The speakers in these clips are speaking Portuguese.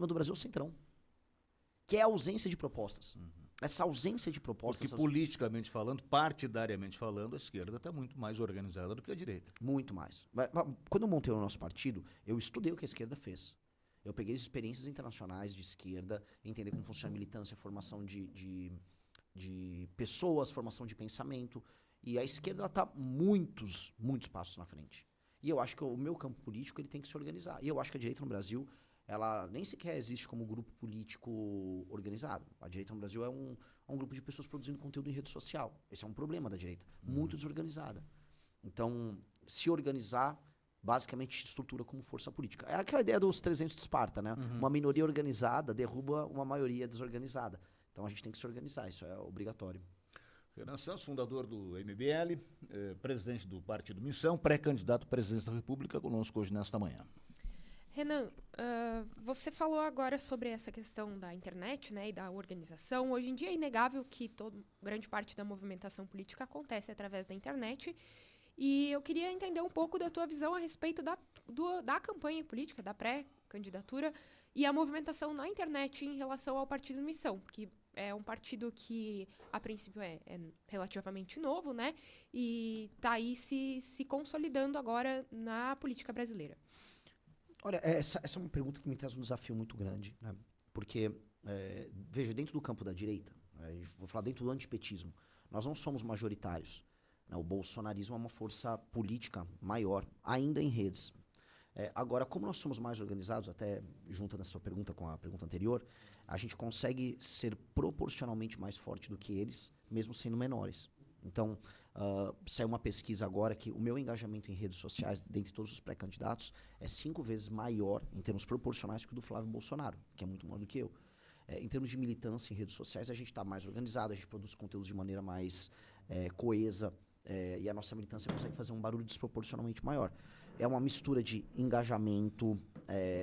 problema do Brasil é o Centrão, que é a ausência de propostas. Essa ausência de propostas... Porque politicamente falando, partidariamente falando, a esquerda está muito mais organizada do que a direita. Muito mais. Quando eu montei o nosso partido, eu estudei o que a esquerda fez. Eu peguei as experiências internacionais de esquerda, entender como funciona a militância, formação de pessoas, formação de pensamento. E a esquerda está muitos passos na frente. E eu acho que o meu campo político ele tem que se organizar. E eu acho que a direita no Brasil, ela nem sequer existe como grupo político organizado. A direita no Brasil é um grupo de pessoas produzindo conteúdo em rede social. Esse é um problema da direita. Muito desorganizada. Então, se organizar, basicamente se estrutura como força política. É aquela ideia dos 300 de Esparta, né? Uma minoria organizada derruba uma maioria desorganizada. Então, a gente tem que se organizar. Isso é obrigatório. Renan Santos, fundador do MBL, presidente do Partido Missão, pré-candidato à presidência da República, conosco hoje nesta manhã. Renan, você falou agora sobre essa questão da internet, né, e da organização. Hoje em dia é inegável que grande parte da movimentação política acontece através da internet. E eu queria entender um pouco da tua visão a respeito da campanha política, da pré-candidatura e a movimentação na internet em relação ao Partido Missão, porque é um partido que, a princípio, é relativamente novo, né? E está aí se consolidando agora na política brasileira. Olha, essa é uma pergunta que me traz um desafio muito grande, né? Porque, veja, dentro do campo da direita, vou falar dentro do antipetismo, nós não somos majoritários. Né? O bolsonarismo é uma força política maior, ainda em redes. Agora, como nós somos mais organizados, até junta nessa sua pergunta com a pergunta anterior, a gente consegue ser proporcionalmente mais forte do que eles, mesmo sendo menores. Então, saiu uma pesquisa agora que o meu engajamento em redes sociais, dentre todos os pré-candidatos, é 5 vezes maior, em termos proporcionais, que o do Flávio Bolsonaro, que é muito maior do que eu. Em termos de militância em redes sociais, a gente está mais organizado, a gente produz conteúdos de maneira mais coesa, e a nossa militância consegue fazer um barulho desproporcionalmente maior. É uma mistura de engajamento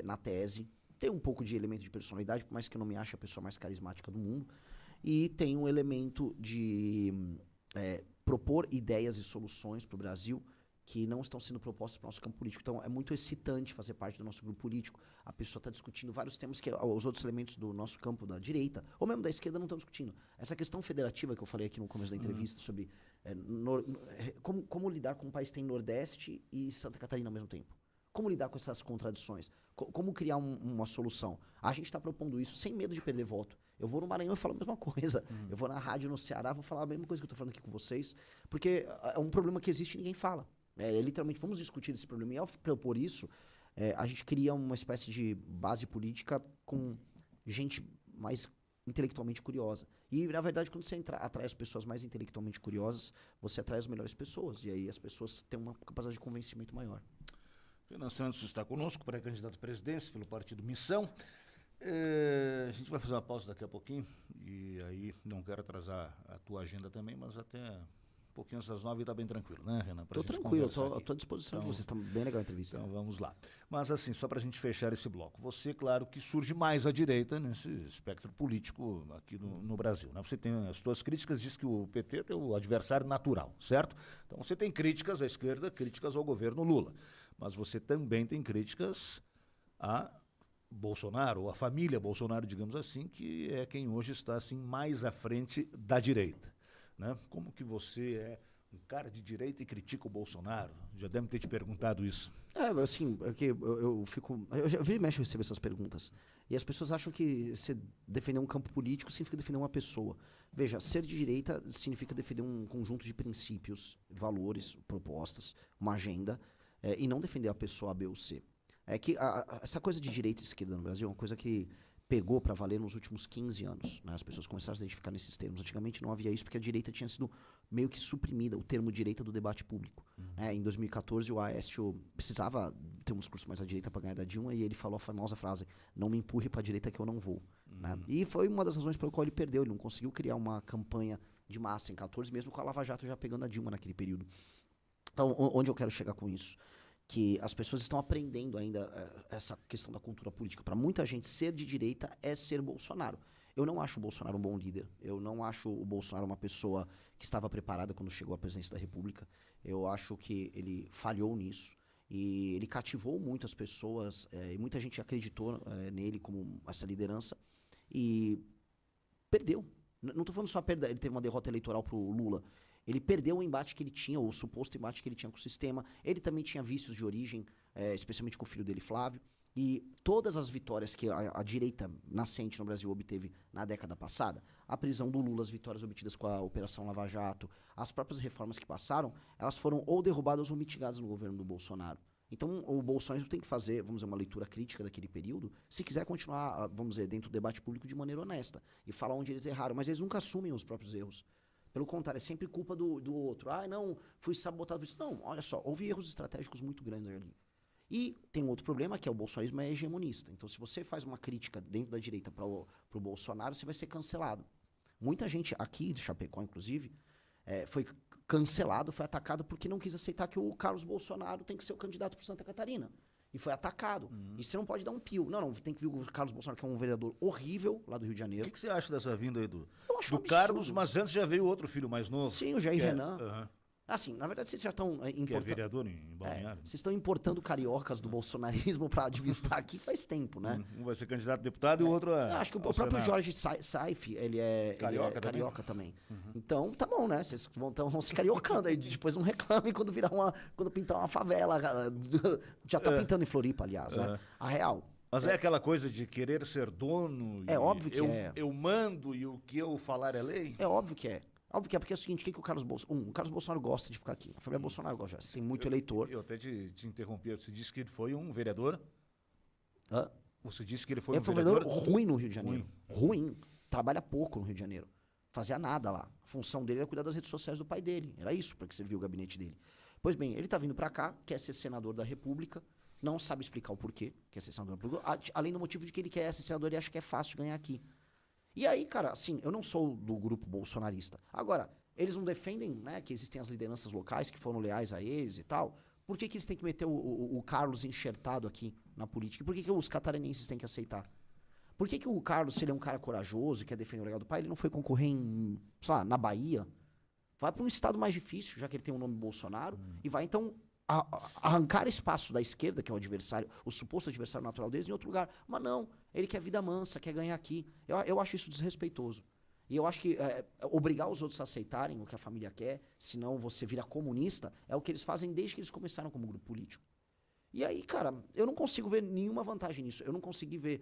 na tese, tem um pouco de elemento de personalidade, por mais que eu não me ache a pessoa mais carismática do mundo, e tem um elemento de propor ideias e soluções para o Brasil que não estão sendo propostas para o nosso campo político. Então, é muito excitante fazer parte do nosso grupo político. A pessoa está discutindo vários temas que os outros elementos do nosso campo da direita, ou mesmo da esquerda, não estão discutindo. Essa questão federativa que eu falei aqui no começo da entrevista, sobre como lidar com um país que tem Nordeste e Santa Catarina ao mesmo tempo. Como lidar com essas contradições? Como criar uma solução? A gente está propondo isso sem medo de perder voto. Eu vou no Maranhão e falo a mesma coisa. Eu vou na rádio no Ceará, vou falar a mesma coisa que eu estou falando aqui com vocês, porque é um problema que existe e ninguém fala. Literalmente, vamos discutir esse problema. E ao propor isso, a gente cria uma espécie de base política com gente mais intelectualmente curiosa. E, na verdade, quando você atrai as pessoas mais intelectualmente curiosas, você atrai as melhores pessoas. E aí as pessoas têm uma capacidade de convencimento maior. Renan Santos está conosco, pré-candidato à presidência pelo Partido Missão. A gente vai fazer uma pausa daqui a pouquinho, e aí não quero atrasar a tua agenda também, mas até um pouquinho antes das 9 está bem tranquilo, né, Renan? Estou tranquilo, estou à disposição de vocês, está bem legal a entrevista. Então vamos lá. Mas assim, só para a gente fechar esse bloco, você, claro, que surge mais à direita nesse espectro político aqui no Brasil, né? Você tem as suas críticas, diz que o PT é o adversário natural, certo? Então você tem críticas à esquerda, críticas ao governo Lula, mas você também tem críticas a Bolsonaro, ou a família Bolsonaro, digamos assim, que é quem hoje está assim, mais à frente da direita. Né? Como que você é um cara de direita e critica o Bolsonaro? Já deve ter te perguntado isso. Assim, eu fico... Eu viro e mexo, eu recebo essas perguntas. E as pessoas acham que defender um campo político significa defender uma pessoa. Veja, ser de direita significa defender um conjunto de princípios, valores, propostas, uma agenda, e não defender a pessoa A, B ou C. É que essa coisa de direita e esquerda no Brasil é uma coisa que pegou para valer nos últimos 15 anos. Né? As pessoas começaram a se identificar nesses termos. Antigamente não havia isso porque a direita tinha sido meio que suprimida, o termo direita do debate público. Em 2014 o Aécio precisava ter um discurso mais à direita para ganhar da Dilma e ele falou a famosa frase, não me empurre para a direita que eu não vou. Né? E foi uma das razões pelo qual ele perdeu. Ele não conseguiu criar uma campanha de massa em 14, mesmo com a Lava Jato já pegando a Dilma naquele período. Então, onde eu quero chegar com isso? Que as pessoas estão aprendendo ainda essa questão da cultura política. Para muita gente, ser de direita é ser Bolsonaro. Eu não acho o Bolsonaro um bom líder. Eu não acho o Bolsonaro uma pessoa que estava preparada quando chegou à presidência da República. Eu acho que ele falhou nisso. E ele cativou muitas pessoas, e muita gente acreditou nele como essa liderança. E perdeu. Não estou falando só perda, ele teve uma derrota eleitoral pro Lula. Ele perdeu o embate que ele tinha, o suposto embate que ele tinha com o sistema. Ele também tinha vícios de origem, especialmente com o filho dele, Flávio. E todas as vitórias que a direita nascente no Brasil obteve na década passada, a prisão do Lula, as vitórias obtidas com a Operação Lava Jato, as próprias reformas que passaram, elas foram ou derrubadas ou mitigadas no governo do Bolsonaro. Então, o bolsonarismo tem que fazer, vamos dizer, uma leitura crítica daquele período, se quiser continuar, vamos dizer, dentro do debate público de maneira honesta, e falar onde eles erraram, mas eles nunca assumem os próprios erros. Pelo contrário, é sempre culpa do outro. Ah, não, fui sabotado por isso. Não, olha só, houve erros estratégicos muito grandes ali. E tem um outro problema, que é o bolsonarismo é hegemonista. Então, se você faz uma crítica dentro da direita para o Bolsonaro, você vai ser cancelado. Muita gente aqui de Chapecó, inclusive, foi cancelado, foi atacado porque não quis aceitar que o Carlos Bolsonaro tem que ser o candidato por Santa Catarina. E foi atacado. E você não pode dar um pio. Não, tem que vir o Carlos Bolsonaro, que é um vereador horrível lá do Rio de Janeiro. O que você acha dessa vinda aí do absurdo. Carlos, mas antes já veio outro filho mais novo? Sim, o Jair Renan. Uhum. Assim, na verdade, vocês já estão Que é importando. vereador em Balneário. Vocês estão importando cariocas do bolsonarismo para administrar aqui faz tempo, né? Um vai ser candidato a deputado e o outro é. Eu acho que o próprio Jorge Saif, ele é carioca também. Então, tá bom, né? Vocês vão se cariocando aí, depois não reclamem quando quando pintar uma favela. Já tá pintando em Floripa, aliás, né? A real. Mas é aquela coisa de querer ser dono. É óbvio que eu mando e o que eu falar é lei? É óbvio que é. Óbvio que é, porque é o seguinte, o que o Carlos Bolsonaro... o Carlos Bolsonaro gosta de ficar aqui. A família Bolsonaro gosta, tem muito eleitor. Eu até te interrompi, você disse que ele foi um vereador? Hã? Você disse que ele foi Ele foi um vereador ruim no Rio de Janeiro. Ruim. Trabalha pouco no Rio de Janeiro. Fazia nada lá. A função dele era cuidar das redes sociais do pai dele. Era isso para que serviu o gabinete dele. Pois bem, ele tá vindo para cá, quer ser senador da República, não sabe explicar o porquê quer ser senador da República, além do motivo de que ele quer ser senador e acha que é fácil ganhar aqui. E aí, cara, assim, eu não sou do grupo bolsonarista. Agora, eles não defendem, né, que existem as lideranças locais que foram leais a eles e tal. Por que eles têm que meter o Carlos enxertado aqui na política? E por que os catarinenses têm que aceitar? Por que o Carlos, se ele é um cara corajoso e quer defender o legado do pai, ele não foi concorrer em, sei lá, na Bahia? Vai para um estado mais difícil, já que ele tem o nome Bolsonaro, e vai, então, arrancar espaço da esquerda, que é o adversário, o suposto adversário natural deles, em outro lugar. Mas não, ele quer vida mansa, quer ganhar aqui. Eu acho isso desrespeitoso. E eu acho que obrigar os outros a aceitarem o que a família quer, senão você vira comunista, é o que eles fazem desde que eles começaram como grupo político. E aí, cara, eu não consigo ver nenhuma vantagem nisso. Eu não consegui ver,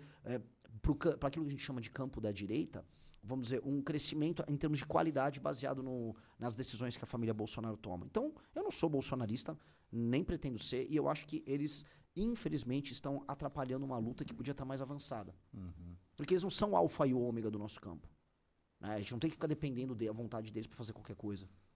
para aquilo que a gente chama de campo da direita, vamos dizer, um crescimento em termos de qualidade baseado nas decisões que a família Bolsonaro toma. Então, eu não sou bolsonarista, nem pretendo ser, e eu acho que eles, infelizmente, estão atrapalhando uma luta que podia estar mais avançada. Porque eles não são o alfa e o ômega do nosso campo. A gente não tem que ficar dependendo da vontade deles para fazer qualquer coisa.